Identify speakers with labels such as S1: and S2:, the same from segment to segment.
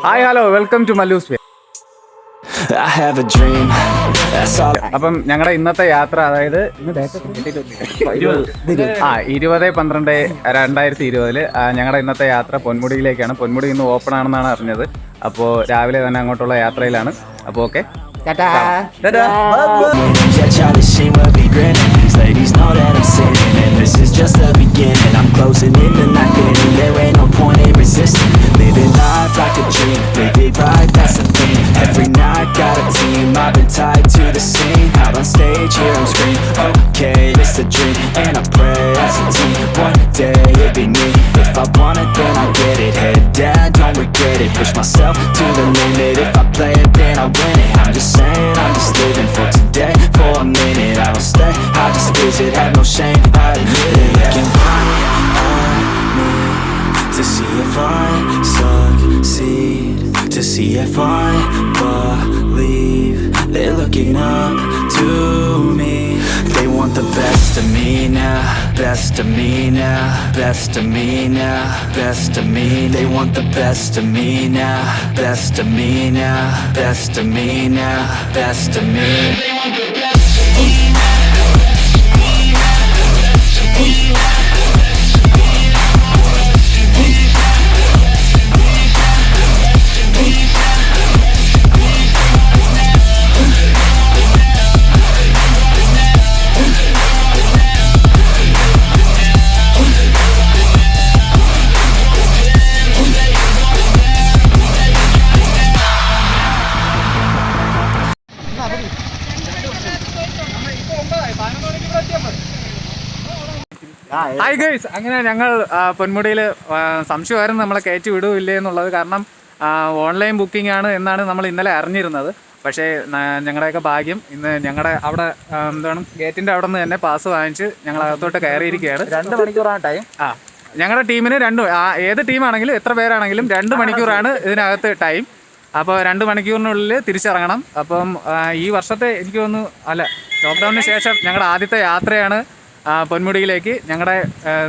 S1: Hi hello welcome to Mallus. അപ്പം ഞങ്ങളുടെ ഇന്നത്തെ യാത്ര, അതായത് 20/12/2020 ഞങ്ങളുടെ ഇന്നത്തെ യാത്ര പൊന്മുടിയിലേക്കാണ്. പൊന്മുടി ഇന്ന് ഓപ്പൺ ആണെന്നാണ് അറിഞ്ഞത്. അപ്പോൾ രാവിലെ തന്നെ അങ്ങോട്ടുള്ള യാത്രയിലാണ്. അപ്പോൾ okay, ladies know that I'm sinning, and this is just the beginning. I'm closing in the night getting, there ain't no point in resisting. Living life like a dream, live it right, that's the thing. Every night got a team, I've been tied to the scene. Out on stage, here I'm scream, okay, it's a dream. And I pray as a team, one day it'll be me. If I want it, then I get it. Head down, don't regret it. Push myself to the limit. If I play it, then I win it. I'm just saying, I'm just living for today, for a minute. I don't stay, I just visit, have no shame, I admit it. Looking right at me to see if I succeed, to see if I believe. They're looking up to me. They want the best of me now, best of me now, best of me now, best of me. They want the best of me now, best of me now, best of me now, best of me. They want the best of me now. Hi guys, അങ്ങനെ ഞങ്ങൾ പൊന്മുടിയിൽ സംശയമായിരുന്നു നമ്മളെ കയറ്റി വിടുകയില്ലേ എന്നുള്ളത്. കാരണം online booking ആണ് എന്നാണ് നമ്മൾ ഇന്നലെ അറിഞ്ഞിരുന്നത്. പക്ഷേ ഞങ്ങളുടെയൊക്കെ ഭാഗ്യം, ഇന്ന് ഞങ്ങളുടെ അവിടെ എന്താണ് ഗേറ്റിൻ്റെ അവിടെ നിന്ന് തന്നെ പാസ് വാങ്ങിച്ച് ഞങ്ങൾ അകത്തോട്ട് കയറിയിരിക്കുകയാണ്.
S2: 2 മണിക്കൂറാണ് ടൈം.
S1: ഞങ്ങളുടെ ടീമിന് ഏത് ടീമാണെങ്കിലും എത്ര പേരാണെങ്കിലും 2 മണിക്കൂറാണ് ഇതിനകത്ത് ടൈം. അപ്പോൾ 2 മണിക്കൂറിനുള്ളിൽ തിരിച്ചിറങ്ങണം. അപ്പം ഈ വർഷത്തെ എനിക്ക് തോന്നുന്നു, അല്ല, ലോക്ക്ഡൗണിന് ശേഷം ഞങ്ങളുടെ ആദ്യത്തെ യാത്രയാണ് പൊന്മുടിയിലേക്ക്. ഞങ്ങളുടെ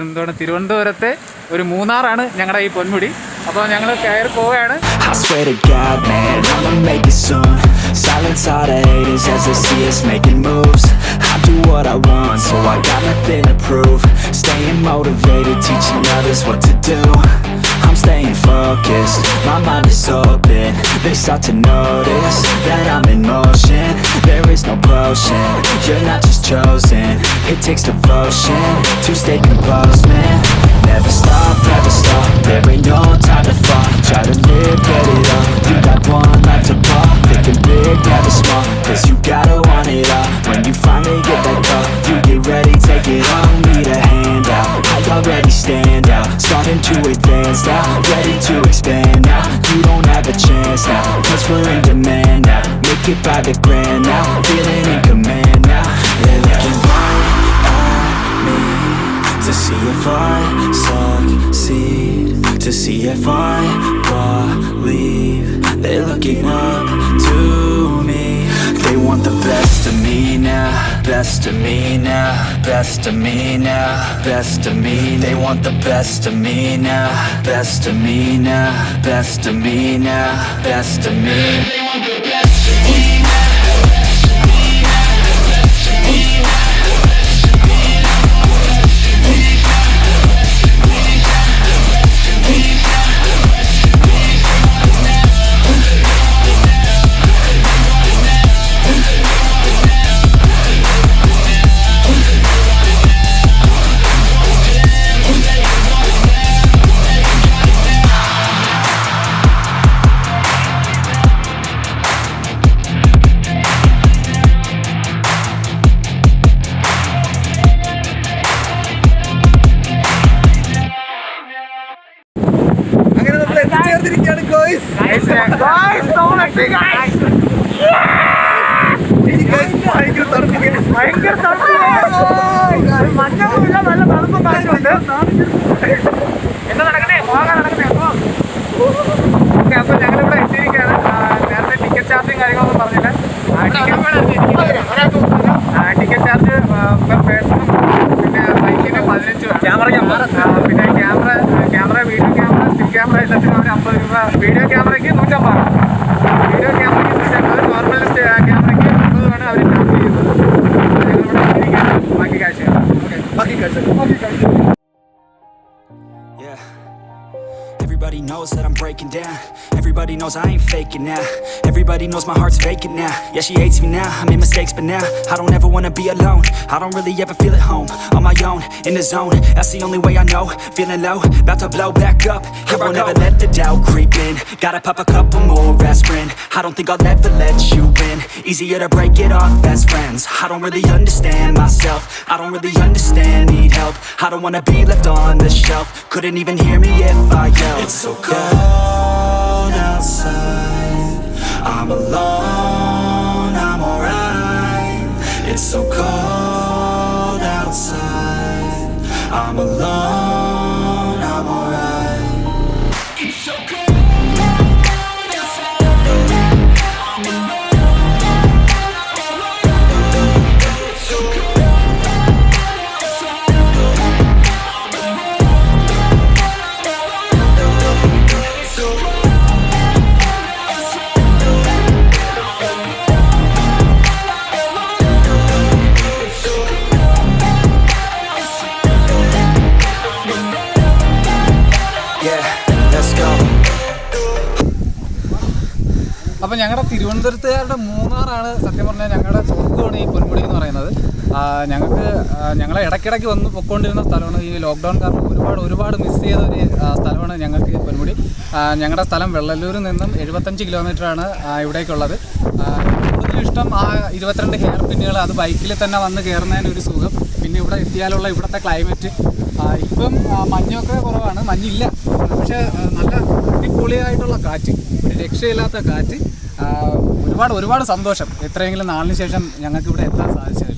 S1: എന്താണ് തിരുവനന്തപുരത്തെ ഒരു മൂന്നാറാണ് ഞങ്ങളുടെ ഈ പൊന്മുടി. അപ്പോൾ ഞങ്ങൾ കയറി പോവുകയാണ്.
S3: I swear to God, man, I'ma make it soon. Silence all the haters as they see us making moves. I do what I want, so I got nothing to prove. Staying motivated, teaching others what to do. I'm staying focused, my mind is open. They start to notice that I'm in motion. There is no potion, you're not just chosen. It takes devotion to stay composed, man. Never stop, there ain't no time to fall. Try to live, get it up, you got one life to ball. Thinking big, never small, cause you gotta want it all. When you finally get that call, you get ready, take it on. Need a hand out, I already stand out. Starting to advance now, ready to expand now. You don't have a chance now, cause we're in demand now. Make it by the grand now, feeling in command now. They're looking right at me to see if I succeed, to see if I believe. They're looking up to me. They want the best of me now, best of me now, best of me now, best of me. They want the best of me now, best of me now, best of me now, best of me. They want the best of me now. ഭയങ്കര മഞ്ഞൊന്നുമില്ല, നല്ല തണുപ്പും കാറ്റുണ്ട്. എന്താ നടക്കണേ, പോകാൻ നടക്കണേ. Okay, അപ്പോൾ ഞങ്ങളിവിടെ എത്തിയിരിക്കുകയാണ്. നേരത്തെ ടിക്കറ്റ് ചാർജും കാര്യങ്ങളൊന്നും പറഞ്ഞില്ല. ടിക്കറ്റ് ചാർജ് പെർ പേഴ്സണും പിന്നെ ബൈക്കിന് 15 രൂപ. പിന്നെ camera video camera still camera എല്ലാത്തിനും അവർ 50 രൂപ. വീഡിയോ ക്യാമറ
S2: ക്യാമറയ്ക്ക് 150, വീഡിയോ ക്യാമറയ്ക്ക് 150, നോർമൽ ക്യാമറയ്ക്ക് 50 ആണ് അവർ ചാർജ് ചെയ്യുന്നത്. ഞങ്ങളിവിടെ ബാക്കി കാശ് ബാക്കി കാശ്.
S1: Everybody knows that I'm breaking down. Everybody knows I ain't faking now. Everybody knows my heart's vacant now. Yeah, she hates me now, I made mistakes but now I don't ever wanna be alone. I don't really ever feel at home. On my own, in the zone, that's the only way I know. Feeling low, about to blow back up. Here I won't ever let the doubt creep in. Gotta pop a couple more aspirin. I don't think I'll ever let you in. Easier to break it off best friends. I don't really understand myself. I don't really understand, need help. I don't wanna be left on the shelf. Couldn't even hear me if I yelled. It's so cold outside, I'm alone, I'm alright. It's so cold outside, I'm alone, I'm alright. It's so cold outside, I'm alone, it's so cold outside,
S2: അപ്പോൾ ഞങ്ങളുടെ തിരുവനന്തപുരത്തുകാരുടെ മൂന്നാറാണ് സത്യം പറഞ്ഞാൽ ഞങ്ങളുടെ സ്വർഗ്ഗമാണ് ഈ പൊന്മുടി എന്ന് പറയുന്നത്. ഞങ്ങളെ ഇടയ്ക്കിടയ്ക്ക് വന്ന് പൊയ്ക്കൊണ്ടിരുന്ന സ്ഥലമാണ്. ഈ ലോക്ക്ഡൗൺ കാരണം ഒരുപാട് മിസ് ചെയ്ത ഒരു സ്ഥലമാണ് ഞങ്ങൾക്ക് ഈ പൊന്മുടി. ഞങ്ങളുടെ സ്ഥലം വെള്ളല്ലൂരിൽ നിന്നും 75 കിലോമീറ്ററാണ് ഇവിടേക്കുള്ളത്. കൂടുതലും ഇഷ്ടം ആ 22 ഹെയർ പിന്നുകൾ, അത് ബൈക്കിൽ തന്നെ വന്ന് കയറുന്നതിനൊരു സുഖം. പിന്നെ ഇവിടെ എത്തിയാലുള്ള ഇവിടുത്തെ ക്ലൈമറ്റ്. ഇപ്പം മഞ്ഞൊക്കെ കുറവാണ്, മഞ്ഞില്ല, പക്ഷേ നല്ല അടിപൊളിയായിട്ടുള്ള കാറ്റ്, ഒരു രക്ഷയില്ലാത്ത കാറ്റ്. ഒരുപാട് സന്തോഷം എത്രയെങ്കിലും നാളിന് ശേഷം ഞങ്ങൾക്ക് ഇവിടെ എത്താൻ സാധിച്ചതിൽ.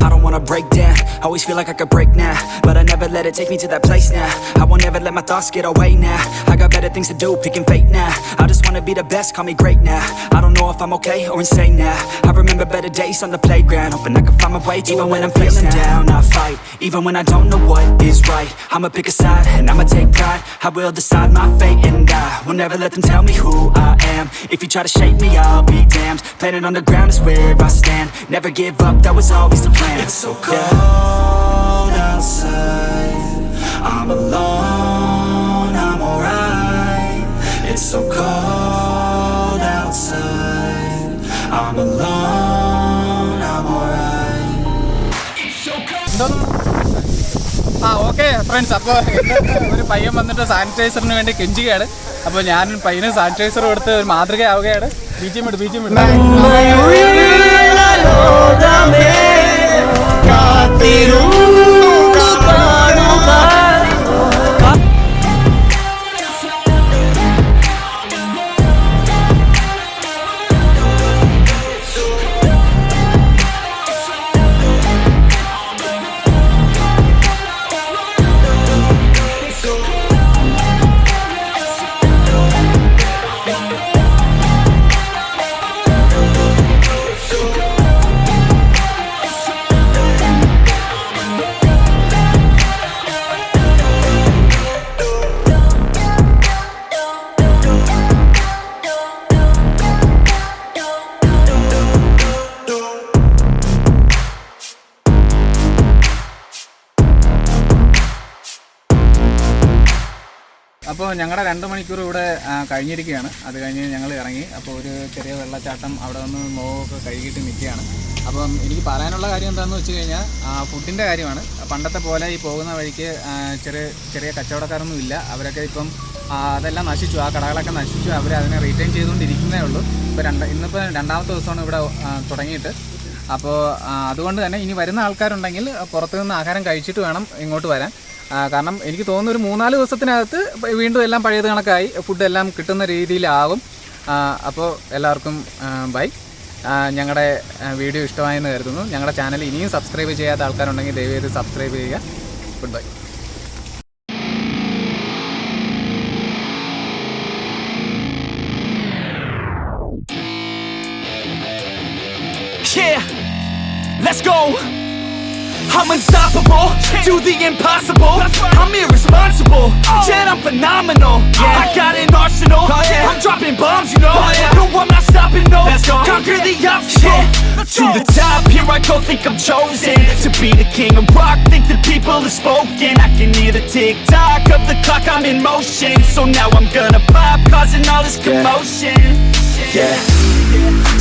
S1: I don't wanna break down, always feel like I could break now, but I never let it take me to that place now. I won't ever let my thoughts get away now. I got better things to do, picking fate now. I just wanna be the best, call me great now. I don't know if I'm okay or insane now. I remember better days on the playground, hoping I can find my way to even when I'm feeling down. I fight, even when I don't know what is right. I'ma pick a side and I'ma take pride. I will decide my fate and I will never let them tell me who I am. If you try to shake me, I'll be damned. Planet on the ground is where I stand. Never give up, that was always the plan. It's so cold outside, I'm alone, I'm alright. It's so cold outside, I'm alone, I'm alright. It's so cold.
S2: Okay friends, അപ്പോൾ ഒരു പയ്യൻ വന്നിട്ട് സാനിറ്റൈസറിന് വേണ്ടി കെഞ്ചുകയാണ്. അപ്പോൾ ഞാൻ പയ്യന് sanitiser കൊടുത്ത് ഒരു മാതൃകയാവുകയാണ്. ബീജിയം ഇട്ട് അപ്പോൾ ഞങ്ങളുടെ 2 മണിക്കൂർ ഇവിടെ കഴിഞ്ഞിരിക്കുകയാണ്. അത് കഴിഞ്ഞ് ഞങ്ങൾ ഇറങ്ങി. അപ്പോൾ ഒരു ചെറിയ വെള്ളച്ചാട്ടം അവിടെ നിന്ന് മുഖമൊക്കെ കഴുകിയിട്ട് നിൽക്കുകയാണ്. അപ്പം എനിക്ക് പറയാനുള്ള കാര്യം എന്താണെന്ന് വെച്ച് കഴിഞ്ഞാൽ ഫുഡിൻ്റെ കാര്യമാണ്. പണ്ടത്തെ പോലെ ഈ പോകുന്ന വഴിക്ക് ചെറിയ കച്ചവടക്കാരൊന്നും ഇല്ല. അവരൊക്കെ ഇപ്പം അതെല്ലാം നശിച്ചു, ആ കടകളൊക്കെ നശിച്ചു. അവർ അതിനെ റീറ്റെയിൻ ചെയ്തുകൊണ്ടിരിക്കുന്നേ ഉള്ളൂ. ഇന്നിപ്പോൾ 2ാമത്തെ ദിവസമാണ് ഇവിടെ തുടങ്ങിയിട്ട്. അപ്പോൾ അതുകൊണ്ട് തന്നെ ഇനി വരുന്ന ആൾക്കാരുണ്ടെങ്കിൽ പുറത്തു നിന്ന് ആഹാരം കഴിച്ചിട്ട് വേണം ഇങ്ങോട്ട് വരാൻ. കാരണം എനിക്ക് തോന്നുന്നു ഒരു 3-4 ദിവസത്തിനകത്ത് വീണ്ടും എല്ലാം പഴയത് കണക്കായി ഫുഡ് എല്ലാം കിട്ടുന്ന രീതിയിലാകും. അപ്പോൾ എല്ലാവർക്കും ബൈ. ഞങ്ങളുടെ വീഡിയോ ഇഷ്ടമായെന്ന് കരുതുന്നു. ഞങ്ങളുടെ ചാനൽ ഇനിയും സബ്സ്ക്രൈബ് ചെയ്യാത്ത ആൾക്കാരുണ്ടെങ്കിൽ ദയവേത് സബ്സ്ക്രൈബ് ചെയ്യുക. Good bye.
S1: Yeah, let's go.
S3: I'm unstoppable, do the impossible. I'm irresponsible, yet I'm phenomenal. I got an arsenal, I'm dropping bombs, you know. No, I'm not stopping, no. Conquer the obstacle. To the top, here I go, think I'm chosen to be the king of rock, think the people have spoken. I can hear the tick-tock of the clock, I'm in motion. So now I'm gonna pop, causing all this commotion. Yeah.